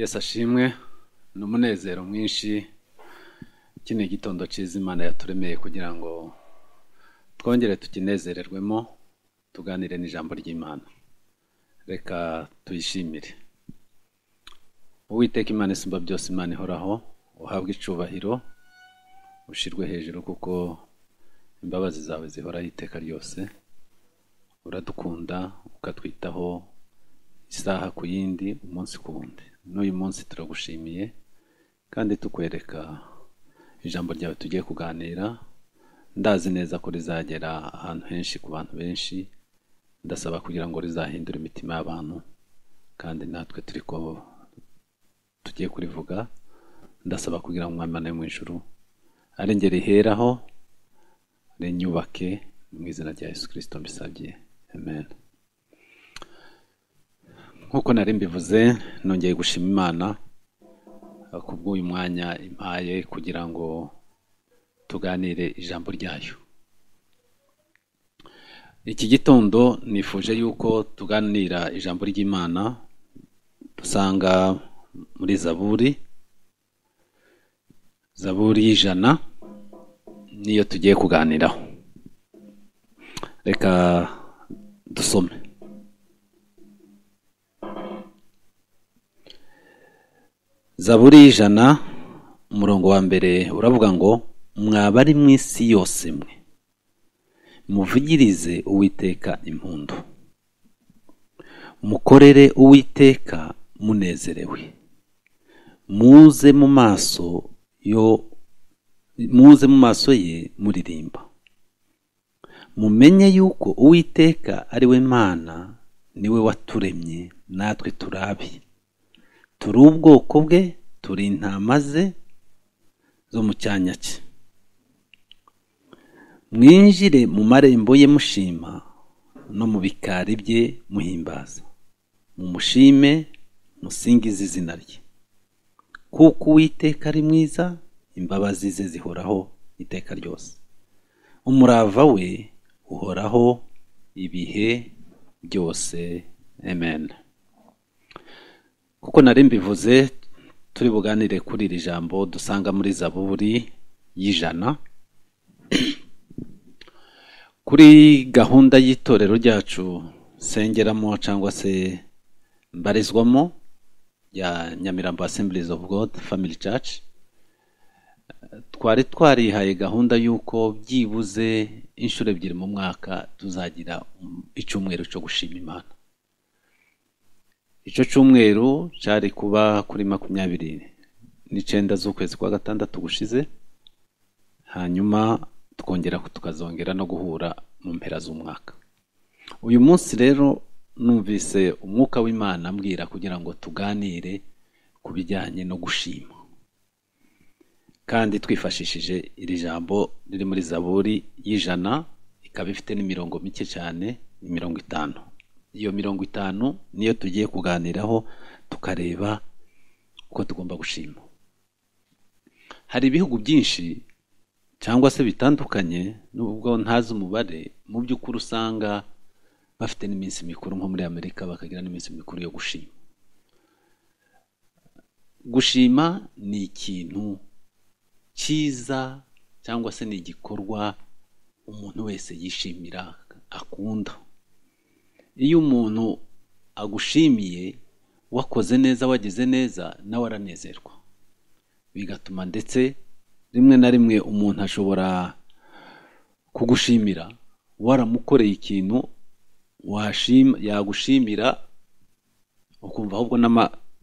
Yesu ashimwe n'umunezero mwinshi. Kino gitondo cyiza Imana yaturemeye kugira ngo twongere tukinezererwemo, tuganire n'ijambo ry'Imana. Reka tuyishimire. Uwiteka Imana isumba byose, Imana ihoraho, uhabwe icubahiro, ushirwe hejuru kuko imbabazi zawe zihoraho iteka ryose. Uradukunda ukatwitaho isaha ku yindi, umunsi ku wundi. N'uyu munsi turagushimiye kandi tukwereka ijambo ryawe tugiye kuganira. Ndazi neza ko rizagera ahantu henshi ku bantu benshi. Ndasaba kugira ngo rizahindure imitima y'abantu, kandi natwe turi ko tugiye kurivuga. Ndasaba kugira ngo Imana yo mu ijuru ari ngeri heraho rinyubake, mu izina rya Yesu Kristo mbisabye, amen. Nkuko nari mbivuze, nongeye gushima Imana kubw'uyu mwanya impaye kugira ngo tuganire ijambo ryayo. Iki gitondo nifuje yuko tuganira ijambo ry'Imana dusanga muri Zaburi y'ijana, niyo tugiye kuganiraho. Reka dusome. Zaburi y'ijana, umurongo wa mbere uravuga ngo: mwabari mu isi yose mwe, muvugirize Uwiteka impundu, mukorere Uwiteka munezerewe, muze mu maso ye muririmba. Mumenye yuko Uwiteka ari we Mana, niwe waturemye, natwe turabe. Turi ubwoko bwe, turi intama ze zo mu cyanya cye. Mwinjire mu marembo ye mushima, no mu bikari bye muhimbaza. Mumushime, musingize izina rye, kuko Uwiteka ari mwiza, imbabazi ze zihoraho iteka ryose. Umurava we uhoraho ibihe byose, amen. Kuko nari mbivuze, turi buganire kuri iri jambo dusanga muri Zaburi y'ijana. Kuri gahunda y'itorero ryacu sengeramo cyangwa se mbarizwamo ya Nyamirambo Assemblies of God Family Church, twari twarihaye gahunda y'uko byibuze inshuro ebyiri mu mwaka tuzagira icyumweru cyo gushima Imana. Icyo cyumweru cyari kuba kuri 29 z'ukwezi kwa gatandatu gushize, hanyuma tukazongera no guhura mu mpera z'umwaka. Uyu munsi rero numvise umwuka w'Imana ambwira kugira ngo tuganire ku bijyanye no gushima, kandi twifashishije iri jambo riri muri Zaburi y'ijana. Ikaba ifite n'imirongo mike cyane, ni 50. Iyo 50 niyo tugiye kuganiraho, tukareba uko tugomba gushima. Hari ibihugu byinshi cyangwa se bitandukanye, nubwo ntazi umubare, mu by'ukuri usanga bafite n'iminsi mikuru, nko muri Amerika bakagira n'iminsi mikuru yo gushima. Gushima ni ikintu cyiza, cyangwa se ni igikorwa umuntu wese yishimira, akunda. Iyo umuntu agushimiye, wakoze neza, wagize neza, nawe aranezerwa, bigatuma ndetse rimwe na rimwe umuntu ashobora kugushimira waramukoreye ikintu yagushimira, ukumva ahubwo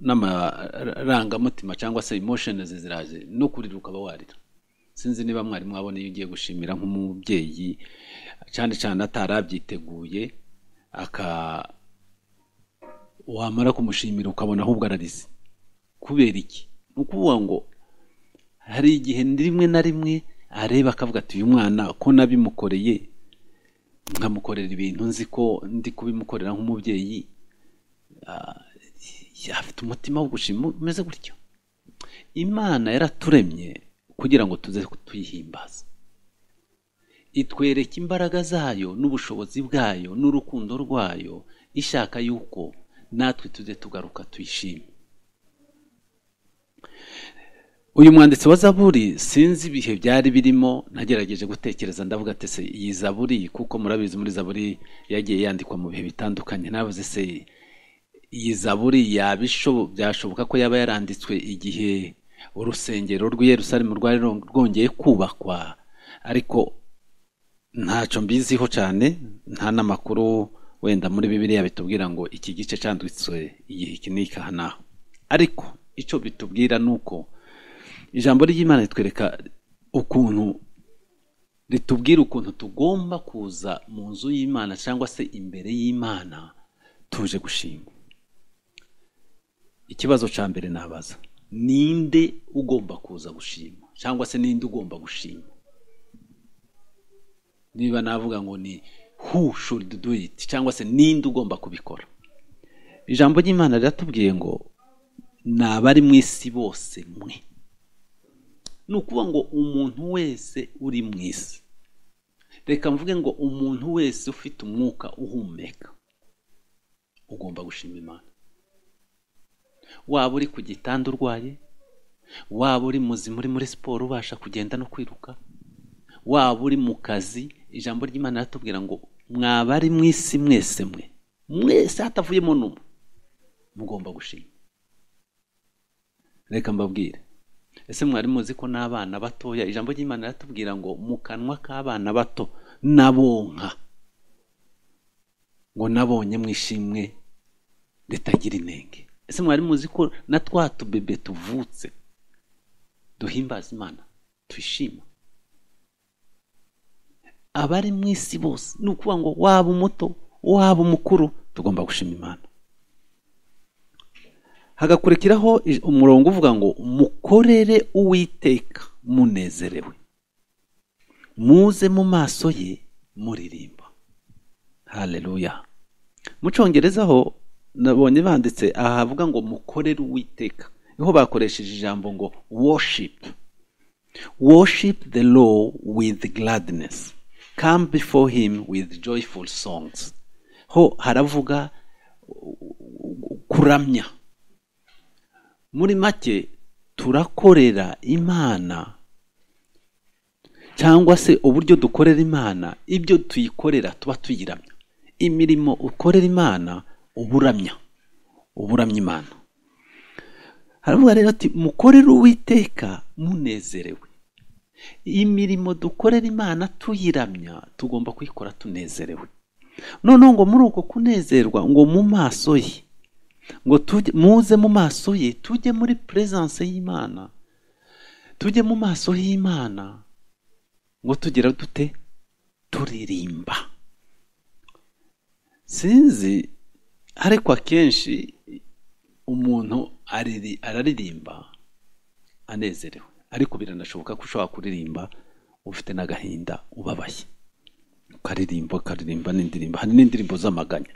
n'amarangamutima cyangwa se emotions ziraje, no kurira ukaba warira. Sinzi niba mwari mwabona iyo ugiye gushimira nk'umubyeyi cyane cyane atarabyiteguye, wamara kumushimira ukabona ahubwo ararize. Kubera iki? Nukuvuga ngo hari igihe rimwe na rimwe areba akavuga ati, uyu mwana ko nabimukoreye, nkamukorera ibintu nzi ko ndi kubimukorera nk'umubyeyi, afite umutima wo gushima umeze gutyo. Imana yaraturemye kugira ngo tuze tuyihimbaza, itwereka imbaraga zayo n'ubushobozi bwayo n'urukundo rwayo, ishaka yuko natwe tuze tugaruka tuyishime. uyu mwanditsi wa zaburi sinzi ibihe byari birimo, nagerageje gutekereza ndavuga ati se iyi zaburi, kuko murabizi muri zaburi yagiye yandikwa mu bihe bitandukanye, navuze se iyi zaburi byashoboka ko yaba yaranditswe igihe urusengero rw'i Yerusalemu rwari rwongeye kubakwa, ariko ntacyo mbiziho cyane, nta n'amakuru wenda muri Bibiliya bitubwira ngo iki gice cyanditswe igihe iki n'iki aha n'aho. Ariko icyo bitubwira ni uko ijambo ry'Imana ritwereka ritubwira ukuntu tugomba kuza mu nzu y'Imana cyangwa se imbere y'Imana tuje gushima. Ikibazo cya mbere nabaza, ninde ugomba kuza gushima cyangwa se ninde ugomba gushima? Niba navuga ngo ni who should do it cyangwa se ninde ugomba kubikora, ijambo ry'Imana riratubwiye ngo nabari mu isi bose mwe. Ni ukuvuga ngo umuntu wese uri mu isi, reka mvuge ngo umuntu wese ufite umwuka uhumeka ugomba gushima Imana. Waba uri ku gitanda urwaye, waba uri muzima uri muri siporo ubasha kugenda no kwiruka, waba uri mu kazi, ijambo ry'Imana riratubwira ngo mwabari mu isi mwese hatavuyemo n'umwe mugomba gushima. Reka mbabwire, ese mwari muzi ko n'abana batoya ijambo ry'Imana riratubwira ngo mu kanwa k'abana bato nabonka ngo nabonye mwishimwe ritagira inenge? Ese mwari muzi ko na twa tubebe tuvutse duhimbaza Imana, twishima? Abari mu isi bose, ni ukuvuga ngo waba umuto waba umukuru tugomba gushima Imana. Hagakurikiraho umurongo uvuga ngo mukorere Uwiteka munezerewe, muze mu maso ye muririmba. Haleluya. Mu Cyongereza ho nabonye banditse aha havuga ngo mukorere Uwiteka, niho bakoresheje ijambo ngo worship the Lord with gladness, come before him with joyful songs. Ho haravuga kuramya. Muri make turakorera Imana, cyangwa se uburyo dukorera Imana, ibyo tuyikorera tuba tuyiramya. Imirimo ukorera Imana uburamya Imana. Haravuga rero ati mukorere Uwiteka munezerewe. Imirimo dukorera Imana tuyiramya tugomba kuyikora tunezerewe. Noneho ngo muri uko kunezerwa ngo mu maso ye, ngo muze mu maso ye, tujye muri presence y'Imana, tujye mu maso y'Imana, ngo tugira dute? Turirimba. Sinzi, ariko akenshi umuntu araririmba anezerewe, ariko biranashoboka ko ushobora kuririmba ufite n'agahinda ubabaye, ukaririmba n'indirimbo. Hari n'indirimbo z'amaganya,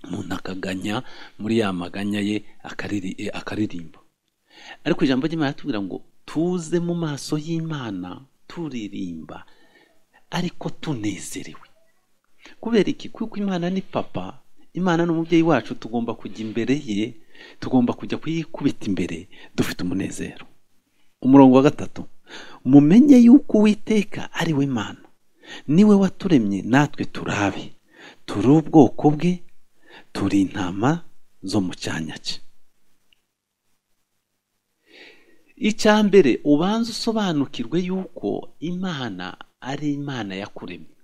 umuntu akaganya muri ya maganya ye akaririmba. Ariko ijambo ry'Imana tubwira ngo tuze mu maso y'Imana turirimba ariko tunezerewe. Kubera iki? Kuko Imana ni papa, Imana ni umubyeyi wacu, tugomba kujya imbere ye, tugomba kujya kuyikubita imbere dufite umunezero. Umurongo wa 3, mumenye yuko Uwiteka ari we Mana, niwe waturemye natwe turabe, turi ubwoko bwe, turi intama zo mu cyanya cye. Icyambere ubanza usobanukirwe yuko Imana ari Imana yakuremye,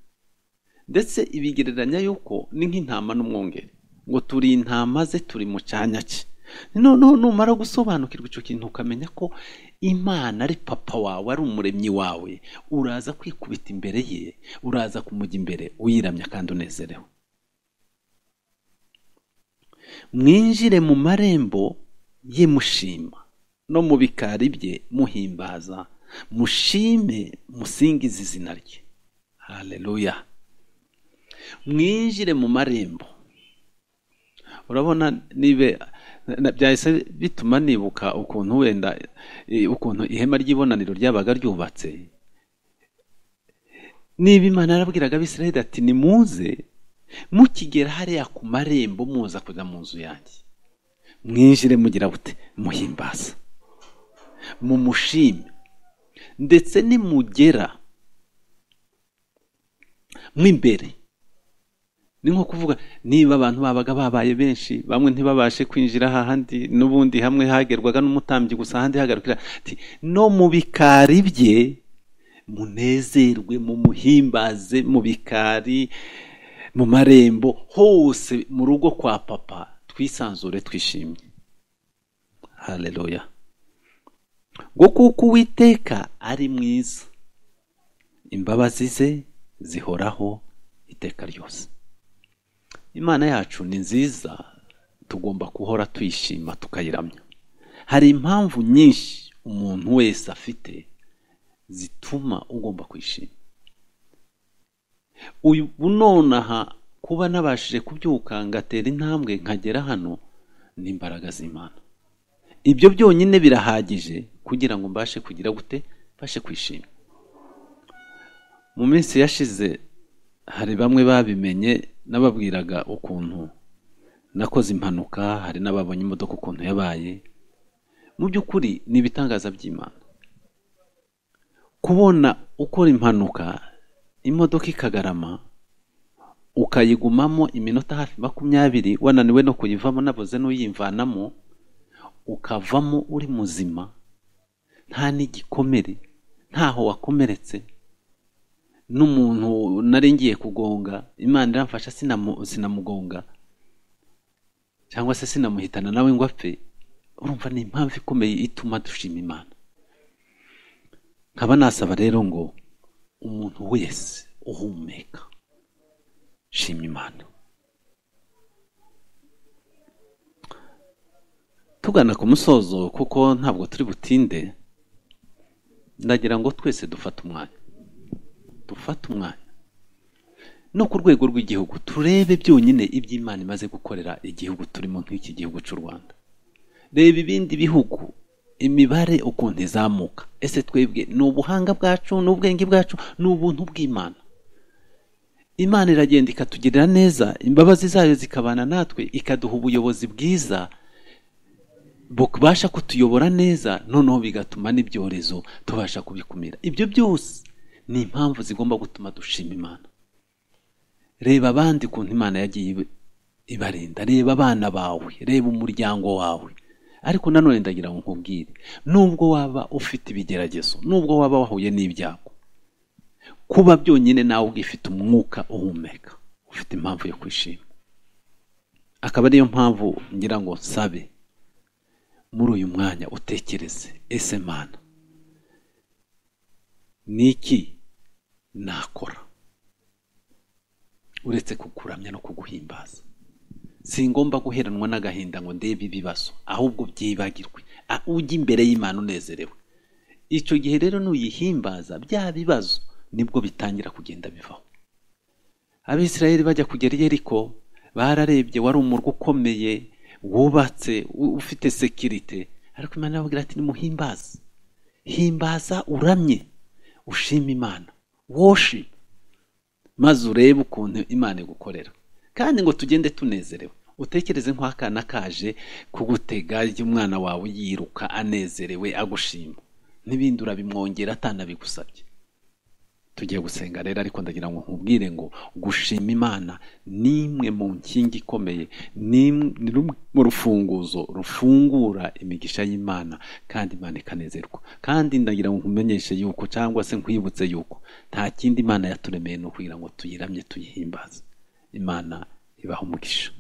ndetse ibigereranya yuko ni nk'intama n'umwungeri, ngo turi intama ze, turi mu cyanya cye. Noneho numara gusobanukirwa icyo kintu ukamenya ko Imana ari papa wawe, ari umuremyi wawe, uraza kwikubita imbere ye, uraza kumujya imbere uyiramya kandi unezerewe. Mwinjire mu marembo ye mushima, no mu bikari bye muhimbaza, mushime musingize izina rye. Haleluya. Mwinjire mu marembo. Urabona nibe byahise bituma nibuka ukuntu wenda ukuntu ihema ry'ibonaniro ryabaga ryubatse. Niba Imana yarabwiraga Abisirayeli ati nimuze mukigera hariya ku marembo muza kujya mu nzu yanjye, mwinjire mugira bute? Muhimbaza. mumushime. Ndetse nimugera mo imbere, ni nko kuvuga niba abantu babaga babaye benshi, bamwe ntibabashe kwinjira hahandi, n'ubundi hamwe hagerwaga n'umutambyi gusa, ahandi hagarukira ati no mu bikari bye munezerwe, mumuhimbaze mu bikari, mu marembo hose, mu rugo kwa papa twisanzure twishimye. Haleluya. Ngo kuko Uwiteka ari mwiza, imbabazi ze zihoraho iteka ryose. Imana yacu ni nziza, tugomba guhora tuyishima tukayiramya. Hari impamvu nyinshi umuntu wese afite zituma ugomba kwishima. Uyu nonaha kuba nabashije kubyuka ngatera intambwe nkagera hano ni imbaraga z'Imana. Ibyo byonyine birahagije kugira ngo mbashe kugira gute, mbashe kwishima. Mu minsi yashize hari bamwe babimenye, nababwiraga ukuntu nakoze impanuka, hari n'ababonye imodoka ukuntu yabaye. Mu by'ukuri ni ibitangaza by'Imana. Kubona ukora impanuka, imodoka ikagarama, ukayigumamo iminota hafi 20, wananiwe no kuyivamo, naboze n'uyimvanamo, ukavamo uri muzima, nta n'igikomere, ntaho wakomeretse. N'umuntu nari ngiye kugonga, Imana iramfasha sinamugonga, cyangwa se sinamuhitana nawe ngo apfe. Urumva ni impamvu ikomeye ituma dushima Imana. Nkaba nasaba rero ngo umuntu wese uhumeka, shima Imana. Tugana ku musozo kuko ntabwo turi butinde, ndagira ngo twese dufate umwanya no ku rwego rw'igihugu turebe byonyine iby'Imana imaze gukorera igihugu turimo nk'iki gihugu cy'u Rwanda. Reba ibindi bihugu imibare ukuntu izamuka. Ese twebwe ni ubuhanga bwacu, n'ubwenge bwacu, n'ubuntu bw'Imana? Imana iragenda ikatugirira neza, imbabazi zayo zikabana natwe, ikaduha ubuyobozi bwiza bukabasha kutuyobora neza, noneho bigatuma n'ibyorezo tubasha kubikumira. Ibyo byose ni impamvu zigomba gutuma dushima Imana. Reba abandi ukuntu Imana yagiye ibarinda, reba abana bawe, reba umuryango wawe. Ariko nanone ndagira ngo nkubwire, nubwo waba ufite ibigeragezo, nubwo waba wahuye n'ibyago, kuba byonyine nawe ugifite umwuka uhumeka, ufite impamvu yo kwishima. Akaba ariyo mpamvu ngira ngo sabe muri uyu mwanya utekereze, ese Mana niki nakora uretse kukuramya no kuguhimbaza? Singomba guheranwa n'agahinda ngo ndebe ibibazo, ahubwo byibagirwe, ujye imbere y'Imana unezerewe. Icyo gihe rero nuyihimbaza, bya bibazo nibwo bitangira kugenda bivaho. Abisirayeli bajya kugera i Yeriko, bararebye, wari umurwa ukomeye, wubatse, ufite sekirite, ariko Imana irababwira ati nimuhimbaze. Himbaza, uramye, ushima Imana, worship, maze urebe ukuntu Imana igukorera. Kandi ngo tugende tunezerewe. Utekereze nk'akana kaje kugutega, umwana wawe yiruka anezerewe agushima, n'ibindi urabimwongera atanabigusabye. Tugiye gusenga rero, ariko ndagira ngo nkubwire ngo gushima Imana nimwe mu nkingi ikomeye, ni mu rufunguzo rufungura imigisha y'Imana, kandi Imana ikanezerwa. Kandi ndagira ngo nkumenyeshe yuko, cyangwa se nkwibutse yuko nta kindi Imana yaturemeye no kugira ngo tuyiramye tuyihimbaze. Imana ibaha umugisha.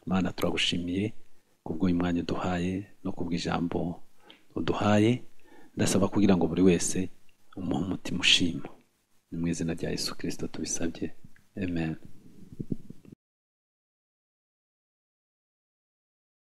Imana turagushimiye kubw'uyu mwanya uduhaye no kubw'ijambo uduhaye. Ndasaba kugira ngo buri wese umuhe umutima ushima. Ni mu izina rya Yesu Kristo tubisabye, amen.